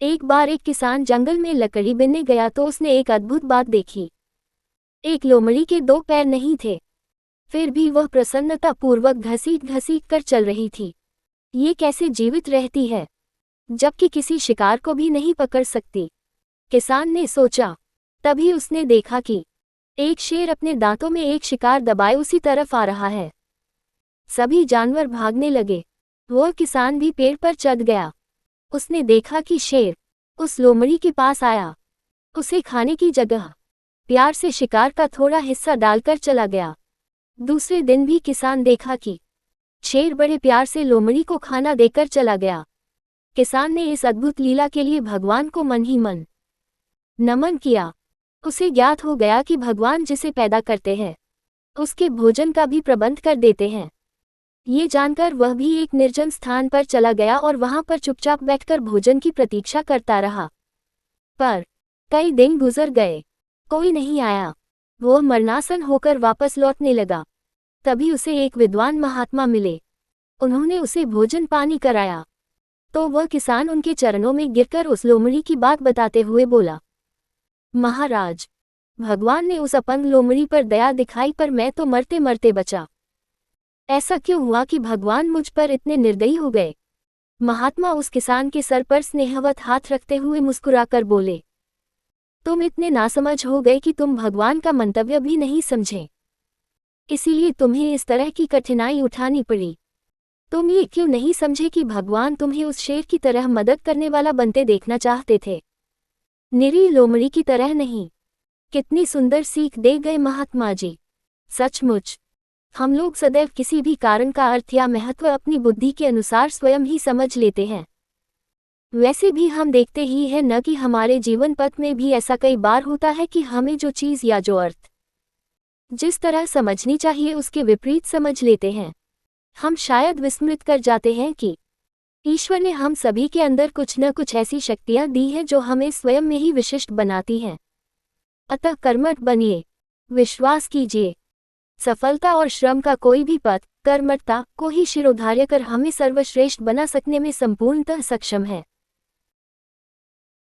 एक बार एक किसान जंगल में लकड़ी बीनने गया तो उसने एक अद्भुत बात देखी। एक लोमड़ी के दो पैर नहीं थे, फिर भी वह प्रसन्नतापूर्वक घसीट घसीट कर चल रही थी। ये कैसे जीवित रहती है, जबकि किसी शिकार को भी नहीं पकड़ सकती? किसान ने सोचा। तभी उसने देखा कि एक शेर अपने दांतों में एक शिकार दबाए उसी तरफ आ रहा है। सभी जानवर भागने लगे। वह किसान भी पेड़ पर चढ़ गया। उसने देखा कि शेर उस लोमड़ी के पास आया। उसे खाने की जगह प्यार से शिकार का थोड़ा हिस्सा डालकर चला गया। दूसरे दिन भी किसान देखा कि शेर बड़े प्यार से लोमड़ी को खाना देकर चला गया। किसान ने इस अद्भुत लीला के लिए भगवान को मन ही मन नमन किया। उसे ज्ञात हो गया कि भगवान जिसे पैदा करते हैं, उसके भोजन का भी प्रबंध कर देते हैं। ये जानकर वह भी एक निर्जन स्थान पर चला गया और वहां पर चुपचाप बैठकर भोजन की प्रतीक्षा करता रहा। पर कई दिन गुजर गए, कोई नहीं आया। वह मरनासन होकर वापस लौटने लगा। तभी उसे एक विद्वान महात्मा मिले। उन्होंने उसे भोजन पानी कराया तो वह किसान उनके चरणों में गिरकर उस लोमड़ी की बात बताते हुए बोला, महाराज, भगवान ने उस अपंग लोमड़ी पर दया दिखाई पर मैं तो मरते मरते बचा। ऐसा क्यों हुआ कि भगवान मुझ पर इतने निर्दयी हो गए? महात्मा उस किसान के सर पर स्नेहवत हाथ रखते हुए मुस्कुराकर बोले, तुम इतने नासमझ हो गए कि तुम भगवान का मंतव्य भी नहीं समझे, इसीलिए तुम्हें इस तरह की कठिनाई उठानी पड़ी। तुम ये क्यों नहीं समझे कि भगवान तुम्हें उस शेर की तरह मदद करने वाला बनते देखना चाहते थे, निरी लोमड़ी की तरह नहीं। कितनी सुंदर सीख दे गए महात्मा जी। सचमुच हम लोग सदैव किसी भी कारण का अर्थ या महत्व अपनी बुद्धि के अनुसार स्वयं ही समझ लेते हैं। वैसे भी हम देखते ही हैं न कि हमारे जीवन पथ में भी ऐसा कई बार होता है कि हमें जो चीज़ या जो अर्थ जिस तरह समझनी चाहिए उसके विपरीत समझ लेते हैं। हम शायद विस्मृत कर जाते हैं कि ईश्वर ने हम सभी के अंदर कुछ न कुछ ऐसी शक्तियां दी हैं जो हमें स्वयं में ही विशिष्ट बनाती हैं। अतः कर्मठ बनिए, विश्वास कीजिए। सफलता और श्रम का कोई भी पथ कर्मठता को ही शिरोधार्य कर हमें सर्वश्रेष्ठ बना सकने में संपूर्णतः सक्षम है।